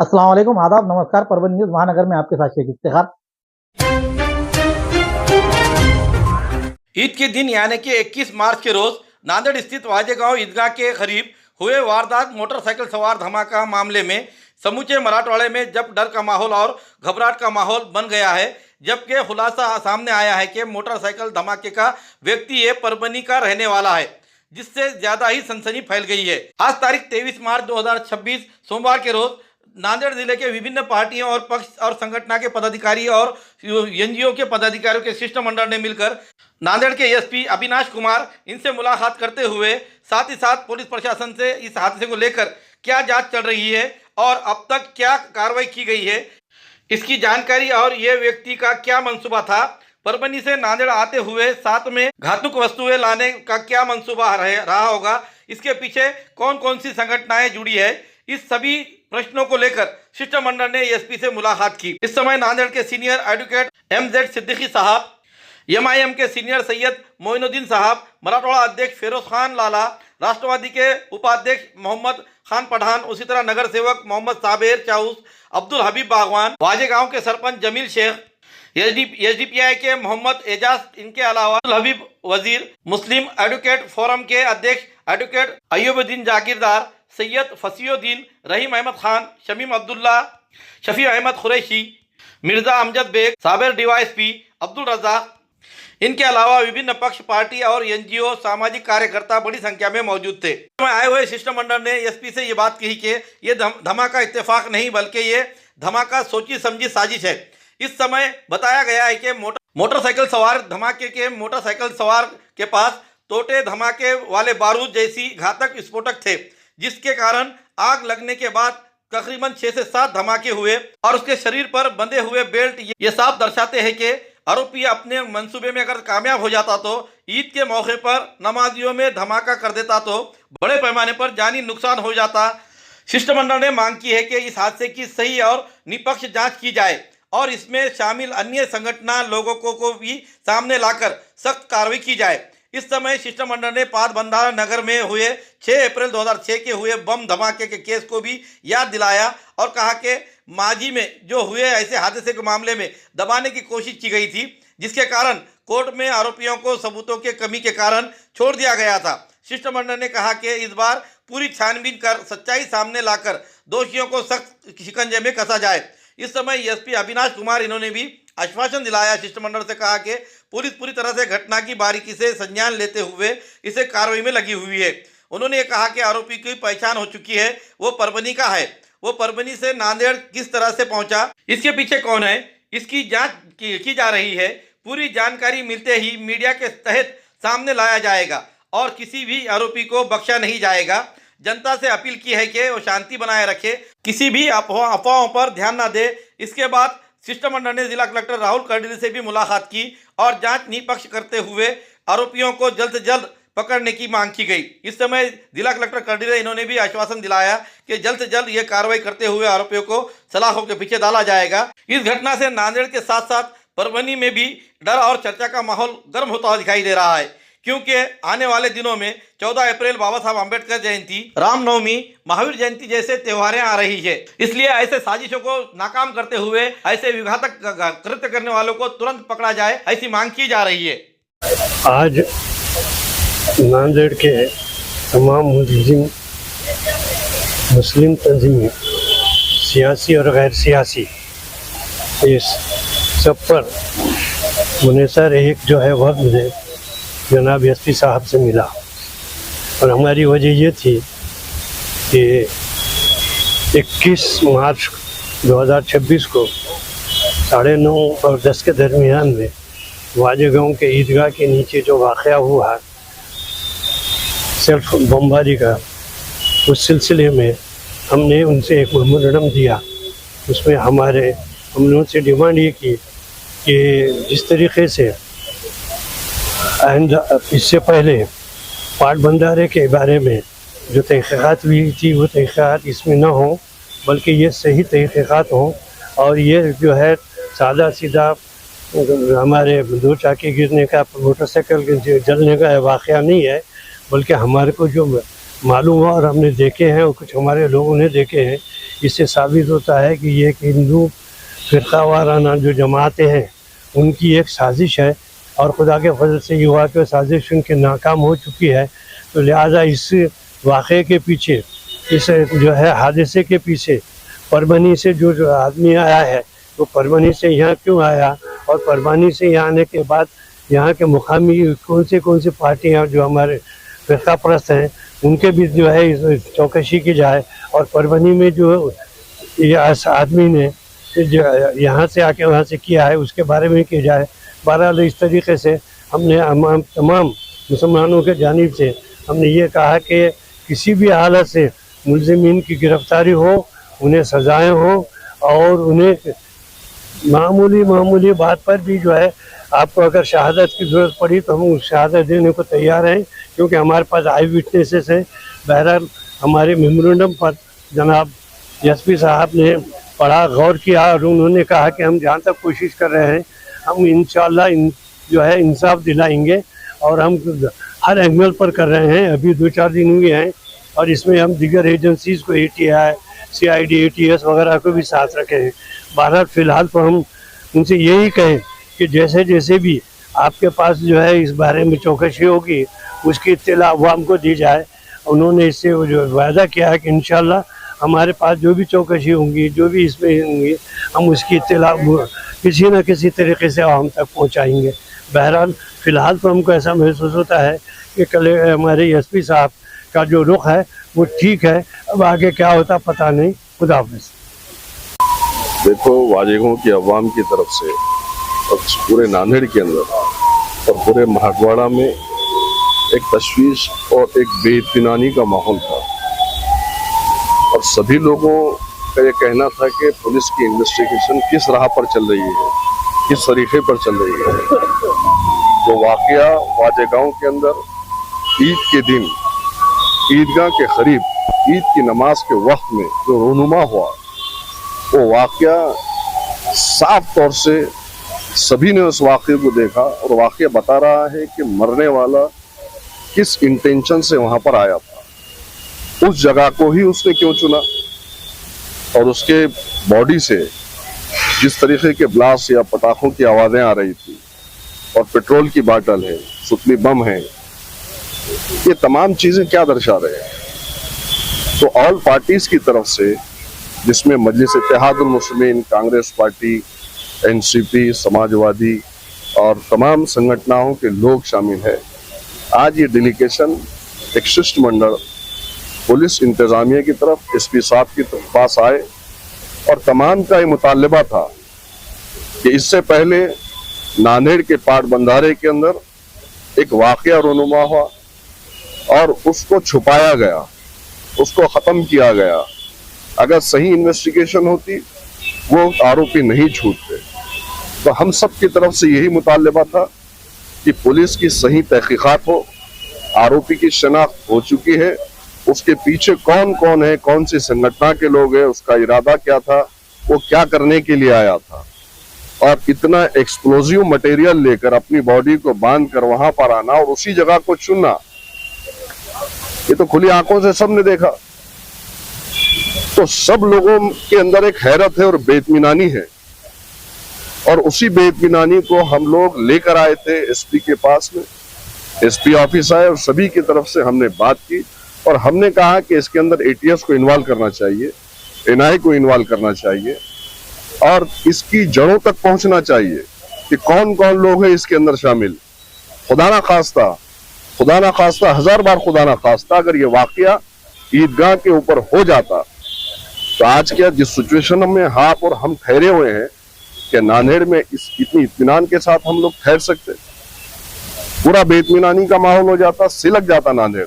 अस्सलाम वालेकुम, आदाब, नमस्कार। परवीन न्यूज़ महानगर में आपके साथ शेख इफ्तिखार। ईद के दिन यानी कि 21 मार्च के रोज नांदेड़ स्थित वाजेगांव ईदगाह के करीब हुए वारदात मोटरसाइकिल सवार धमाका मामले में समूचे मराठवाड़े में जब डर का माहौल और घबराहट का माहौल बन गया है, जबकि खुलासा सामने आया है कि मोटरसाइकिल धमाके का व्यक्ति ये परभनी का रहने वाला है, जिससे ज्यादा ही सनसनी फैल गई है। आज तारीख 23 मार्च 2026 सोमवार के रोज नांदेड़ जिले के विभिन्न पार्टियों और पक्ष और संगठन के पदाधिकारी और एनजीओ के पदाधिकारियों के शिष्टमंडल ने मिलकर नांदेड़ के एसपी अविनाश कुमार इनसे मुलाकात करते हुए साथ ही साथ पुलिस प्रशासन से इस हादसे को लेकर क्या जांच चल रही है और अब तक क्या कार्रवाई की गई है, इसकी जानकारी और ये व्यक्ति का क्या मंसूबा था, परभनी से नांदेड़ आते हुए साथ में घातुक वस्तुएं लाने का क्या मंसूबा रहा होगा, इसके पीछे कौन कौन सी संगठनाएं जुड़ी है, इस सभी प्रश्नों को लेकर शिष्टमंडल ने एसपी से मुलाकात की। इस समय नांदेड़ के सीनियर एडवोकेट एमजेड सिद्दीकी साहब, एमआईएम के सीनियर सैयद मोइनुद्दीन साहब, मराठवाड़ा अध्यक्ष फिरोज खान लाला, राष्ट्रवादी के उपाध्यक्ष मोहम्मद खान पठान, उसी तरह नगर सेवक मोहम्मद साबेर चाउस, अब्दुल हबीब बागवान, वाजेगांव के सरपंच जमील शेख, एसडीपीआई के मोहम्मद एजाज, इनके अलावा अब्दुल हबीब वजीर, मुस्लिम एडवोकेट फोरम के अध्यक्ष एडवोकेट अयूबुद्दीन जागीरदार, सैयद फसीउद्दीन, रहीम अहमद खान, शमीम अब्दुल्ला, शफी अहमद कुरैशी, मिर्जा अमजद बेग, साबिर डीवाईएसपी, अब्दुल रज़ाक, इनके अलावा विभिन्न पक्ष, पार्टी और एनजीओ, सामाजिक कार्यकर्ता बड़ी संख्या में मौजूद थे। आए हुए शिष्टमंडल ने एसपी से ये बात कही कि ये धमाका इत्तेफाक नहीं बल्कि ये धमाका सोची समझी साजिश है। इस समय बताया गया है कि मोटरसाइकिल सवार धमाके के मोटरसाइकिल सवार के पास तोटे धमाके वाले बारूद जैसी घातक विस्फोटक थे, जिसके कारण आग लगने के बाद तकरीबन 6 से 7 धमाके हुए और उसके शरीर पर बंधे हुए बेल्ट ये साफ दर्शाते हैं कि आरोपी अपने मंसूबे में अगर कामयाब हो जाता तो ईद के मौके पर नमाजियों में धमाका कर देता तो बड़े पैमाने पर जानी नुकसान हो जाता। शिष्टमंडल ने मांग की है कि इस हादसे की सही और निष्पक्ष जांच की जाए और इसमें शामिल अन्य संगठन लोगों को भी सामने लाकर सख्त कार्रवाई की जाए। इस समय शिष्टमंडल ने पाटबंधारा नगर में हुए 6 अप्रैल 2006 के हुए बम धमाके के केस को भी याद दिलाया और कहा कि माजी में जो हुए ऐसे हादसे के मामले में दबाने की कोशिश की गई थी, जिसके कारण कोर्ट में आरोपियों को सबूतों के कमी के कारण छोड़ दिया गया था। शिष्टमंडल ने कहा कि इस बार पूरी छानबीन कर सच्चाई सामने लाकर दोषियों को सख्त शिकंजे में कसा जाए। इस समय एसपी अविनाश कुमार इन्होंने भी आश्वासन दिलाया, शिष्टमंडल से कहा कि पुलिस पूरी तरह से घटना की बारीकी से संज्ञान लेते हुए इसे कार्रवाई में लगी हुई है। उन्होंने कहा कि आरोपी की पहचान हो चुकी है, वो परभनी का है, वो परभनी से नांदेड़ किस तरह से पहुंचा, इसके पीछे कौन है, इसकी जांच की जा रही है। पूरी जानकारी मिलते ही मीडिया के तहत सामने लाया जाएगा और किसी भी आरोपी को बख्शा नहीं जाएगा। जनता से अपील की है कि वो शांति बनाए रखे, किसी भी अफवाहों पर ध्यान न दे। इसके बाद शिष्टमंडल ने जिला कलेक्टर राहुल कर्डिले से भी मुलाकात की और जांच निष्पक्ष करते हुए आरोपियों को जल्द से जल्द पकड़ने की मांग की गई। इस समय जिला कलेक्टर कर्डिले इन्होंने भी आश्वासन दिलाया कि जल्द से जल्द ये कार्रवाई करते हुए आरोपियों को सलाखों के पीछे डाला जाएगा। इस घटना से नांदेड़ के साथ साथ परभनी में भी डर और चर्चा का माहौल गर्म होता हुआ दिखाई दे रहा है, क्योंकि आने वाले दिनों में 14 अप्रैल बाबा साहब अम्बेडकर जयंती, रामनवमी, महावीर जयंती जैसे त्योहारें आ रही है। इसलिए ऐसे साजिशों को नाकाम करते हुए ऐसे विघातक कृत्य करने वालों को तुरंत पकड़ा जाए, ऐसी मांग की जा रही है। आज नांदेड़ के तमाम मुस्लिम तंजीमें, सियासी और गैर सियासी, इस सब पर मुनेसर एक जो है वह मुझे जनाब एसपी साहब से मिला और हमारी वजह ये थी कि 21 मार्च 2026 को 9:30 और 10 के दरमियान में वाजेगांव के ईदगाह के नीचे जो वाक़या हुआ सेल्फ बमबारी का, उस सिलसिले में हमने उनसे एक मेमोरेंडम दिया। उसमें हमने उनसे डिमांड ये की कि जिस तरीके से इससे पहले पाटबंधारे के बारे में जो तहक़ीक़ात हुई थी वो तहक़ीक़ात इसमें न हो, बल्कि ये सही तहक़ीक़ात हों और ये जो है सादा सीधा हमारे दो चाके गिरने का, मोटरसाइकिल जलने का वाक़या नहीं है, बल्कि हमारे को जो मालूम हुआ और हमने देखे हैं और कुछ हमारे लोगों ने देखे हैं इससे साबित होता है कि ये एक हिंदू फिरका वाराना जो जमातें हैं उनकी एक साजिश है, और खुदा के फजल से ये हुआ कि साजिश उनकी नाकाम हो चुकी है। तो लिहाजा इस वाक़े के पीछे, इस जो है हादसे के पीछे परभनी से जो आदमी आया है वो परभनी से यहाँ क्यों आया, और परभनी से यहाँ आने के बाद यहाँ के मुकामी कौन सी पार्टियाँ जो हमारे फिरका परस्त हैं उनके भी जो है चौकसी की जाए, और परभनी में जो ये आदमी ने जो यहाँ से आके वहाँ से किया है उसके बारे में किया जाए। बहरहाल इस तरीके से हमने तमाम मुसलमानों के जानिब से हमने ये कहा कि किसी भी हालत से मुलजिमीन की गिरफ्तारी हो, उन्हें सजाएं हो, और उन्हें मामूली बात पर भी जो है आपको अगर शहादत की ज़रूरत पड़ी तो हम उस शहादत देने को तैयार हैं, क्योंकि हमारे पास आई विटनेसेस हैं। बहरहाल हमारे मेमोरेंडम पर जनाब एसपी साहब ने पढ़ा, गौर किया, और उन्होंने कहा कि हम जहाँ तक कोशिश कर रहे हैं हम इंशाअल्लाह जो है इंसाफ दिलाएंगे, और हम हर एंगल पर कर रहे हैं। अभी 2-4 दिन हुए हैं, और इसमें हम दीगर एजेंसीज़ को ATI, CID, ATS वगैरह को भी साथ रखे हैं। बहरहाल फ़िलहाल तो हम उनसे यही कहें कि जैसे जैसे भी आपके पास जो है इस बारे में चौकसी होगी उसकी इत्तला वो हमको दी जाए। उन्होंने इससे जो वादा किया है कि इंशाअल्लाह हमारे पास जो भी चौकसी होंगी, जो भी इसमें होंगी, हम उसकी इत्तला किसी न किसी तरीके से आवाम तक पहुँचाएँगे। बहरहाल फ़िलहाल तो हमको ऐसा महसूस होता है कि कल हमारे SP साहब का जो रुख है वो ठीक है। अब आगे क्या होता पता नहीं। खुदा हाफ़िज़। देखो, वाजेगांव की अवाम की तरफ से और पूरे नांदेड़ के अंदर और पूरे मराठवाड़ा में एक तशवीश और एक बेइत्मीनानी का माहौल था, और सभी लोगों का ये कहना था कि पुलिस की इन्वेस्टिगेशन किस राह पर चल रही है, किस तरीके पर चल रही है। जो वाकया वाजेगांव के अंदर ईद के दिन ईदगाह के करीब ईद की नमाज के वक्त में जो रोनुमा हुआ, वो वाकया साफ तौर से सभी ने उस वाकये को देखा, और वाकया बता रहा है कि मरने वाला किस इंटेंशन से वहां पर आया था, उस जगह को ही उसने क्यों चुना, और उसके बॉडी से जिस तरीके के ब्लास्ट या पटाखों की आवाजें आ रही थी, और पेट्रोल की बाटल है, सुतली बम है, ये तमाम चीजें क्या दर्शा रहे हैं। तो ऑल पार्टीज की तरफ से, जिसमें मजलिस इत्तेहादुल मुस्लिमीन, कांग्रेस पार्टी, NCP, समाजवादी और तमाम संगठनों के लोग शामिल हैं, आज ये डेलीगेशन एक शिष्टमंडल पुलिस इंतजामिया की तरफ, SP साहब की पास आए, और तमाम का ये मुतालबा था कि इससे पहले नांदेड़ के पाट बंधारे के अंदर एक वाकया रोनुमा हुआ और उसको छुपाया गया, उसको खत्म किया गया। अगर सही इन्वेस्टिगेशन होती वो आरोपी नहीं छूटते। तो हम सब की तरफ से यही मुतालबा था कि पुलिस की सही तहकीकात हो, आरोपी की शनाख्त हो चुकी है, उसके पीछे कौन कौन है, कौन सी संगठन के लोग हैं, उसका इरादा क्या था, वो क्या करने के लिए आया था, और इतना एक्सप्लोजिव मटेरियल लेकर अपनी बॉडी को बांध कर वहां पर आना और उसी जगह को चुनना, ये तो खुली आंखों से सबने देखा। तो सब लोगों के अंदर एक हैरत है और बेइत्मीनानी है, और उसी बेइत्मीनानी को हम लोग लेकर आए थे SP के पास में। SP ऑफिस आए और सभी की तरफ से हमने बात की, और हमने कहा कि इसके अंदर ATS को इन्वॉल्व करना चाहिए, NI को इन्वॉल्व करना चाहिए, और इसकी जड़ों तक पहुंचना चाहिए कि कौन कौन लोग हैं इसके अंदर शामिल। खुदा ना खास्ता, हजार बार खुदा ना खास्ता, अगर ये वाकया ईदगाह के ऊपर हो जाता तो आज क्या जिस सिचुएशन में आप और हम ठहरे हुए हैं कि नांदेड़ में इतनी इत्मीनान के साथ हम लोग ठहर सकते, पूरा बेइत्मीनानी का माहौल हो जाता, सिलक जाता नांदेड़।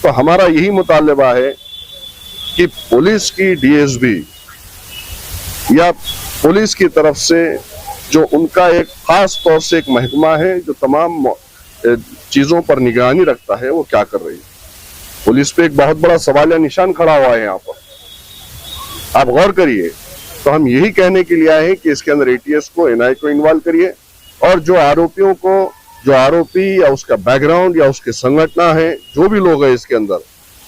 तो हमारा यही मुतालबा है कि पुलिस की DSB या पुलिस की तरफ से जो उनका एक खास तौर से एक महकमा है जो तमाम चीजों पर निगरानी रखता है, वो क्या कर रही है। पुलिस पे एक बहुत बड़ा सवालिया निशान खड़ा हुआ है यहाँ पर, आप गौर करिए। तो हम यही कहने के लिए आए हैं कि इसके अंदर ATS को, NI को इन्वॉल्व करिए, और जो आरोपियों को, जो आरोपी या उसका बैकग्राउंड या उसके संगठन है, जो भी लोग हैं इसके अंदर,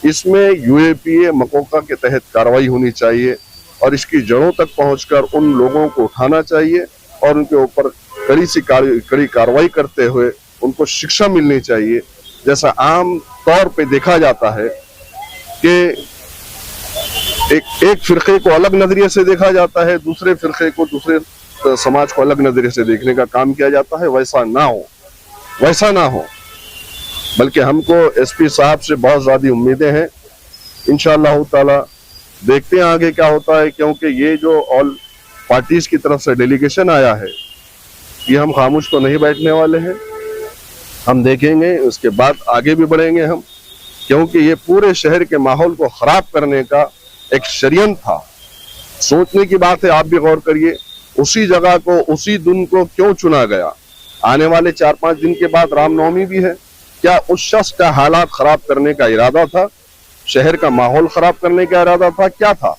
इसमें यूएपीए मकोका के तहत कार्रवाई होनी चाहिए और इसकी जड़ों तक पहुंचकर उन लोगों को उठाना चाहिए और उनके ऊपर कड़ी कार्रवाई करते हुए उनको शिक्षा मिलनी चाहिए। जैसा आम तौर पे देखा जाता है कि एक फिरके को अलग नजरिए से देखा जाता है, दूसरे फिरके को, दूसरे समाज को अलग नजरिए से देखने का काम किया जाता है। वैसा ना हो बल्कि हमको एसपी साहब से बहुत ज्यादा उम्मीदें हैं। इंशाअल्लाह ताला देखते हैं आगे क्या होता है, क्योंकि ये जो ऑल पार्टीज की तरफ से डेलीगेशन आया है, ये हम खामोश तो नहीं बैठने वाले हैं। हम देखेंगे, उसके बाद आगे भी बढ़ेंगे हम, क्योंकि ये पूरे शहर के माहौल को खराब करने का एक षड्यंत्र था। सोचने की बात है, आप भी गौर करिए, उसी जगह को, उसी दिन को क्यों चुना गया? आने वाले 4-5 दिन के बाद रामनवमी भी है। क्या उस शख्स का हालात खराब करने का इरादा था? शहर का माहौल खराब करने का इरादा था? क्या था?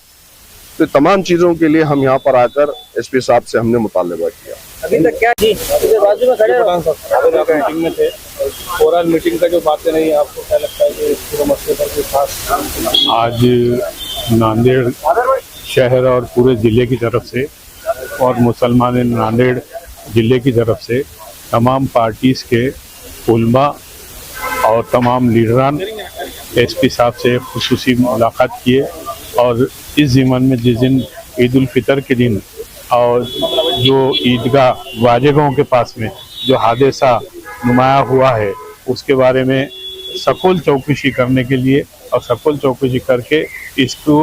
तो तमाम चीजों के लिए हम यहाँ पर आकर एसपी साहब से हमने मुतालबा किया। अभी तक क्या जी बाजू में खड़े मीटिंग में थे, ओवरऑल मीटिंग का जो बातें रही, आपको क्या लगता है कि इस पूरे मसले पर कोई खास? आज नांदेड़ शहर और पूरे ज़िले की तरफ से और मुसलमान नांदेड़ ज़िले की तरफ से तमाम पार्टीज़ के उलमा और तमाम लीडरान एसपी साहब से खुसूसी मुलाकात किए और इस ज़िमन में जिस दिन ईद उल फितर के दिन और जो ईदगाह वाजेगांव के पास में जो हादसा नुमाया हुआ है, उसके बारे में सखोल चौकसी करने के लिए और सखोल चौकसी करके इसको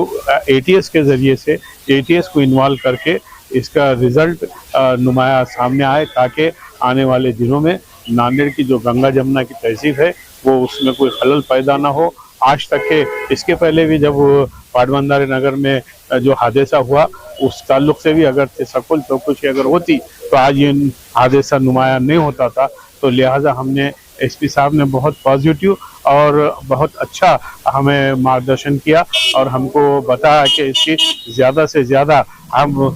एटीएस के ज़रिए से एटीएस को इन्वॉल्व करके इसका रिज़ल्ट नुमाया सामने आए, ताकि आने वाले दिनों में नांदेड़ की जो गंगा जमुना की तहसीब है वो उसमें कोई खलल पैदा ना हो। आज तक के इसके पहले भी जब पाटबंधारे नगर में जो हादसा हुआ, उस ताल्लुक से भी अगर सखोल चौकसी अगर होती तो आज ये हादसा नुमाया नहीं होता था। तो लिहाजा हमने एसपी साहब ने बहुत पॉजिटिव और बहुत अच्छा हमें मार्गदर्शन किया और हमको बताया कि इसकी ज़्यादा से ज़्यादा हम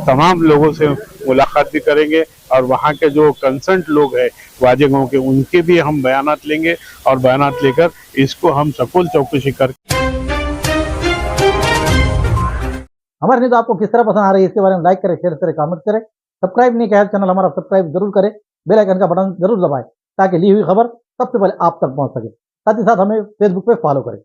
तमाम लोगों से मुलाकात भी करेंगे और वहाँ के जो कंसर्न लोग हैं वाजेगांव के, उनके भी हम बयानात लेंगे और बयानात लेकर इसको हम सखोल चौकसी कर। हमारी न्यूज़ आपको किस तरह पसंद आ रही है, इसके बारे में लाइक करें, शेयर करें, कमेंट करें। सब्सक्राइब नहीं किया है चैनल हमारा, सब्सक्राइब जरूर करें, बेल आइकन का बटन जरूर दबाएं ताकि ली हुई खबर सबसे पहले आप तक पहुंच सके। साथ ही साथ हमें फेसबुक पे फॉलो करें।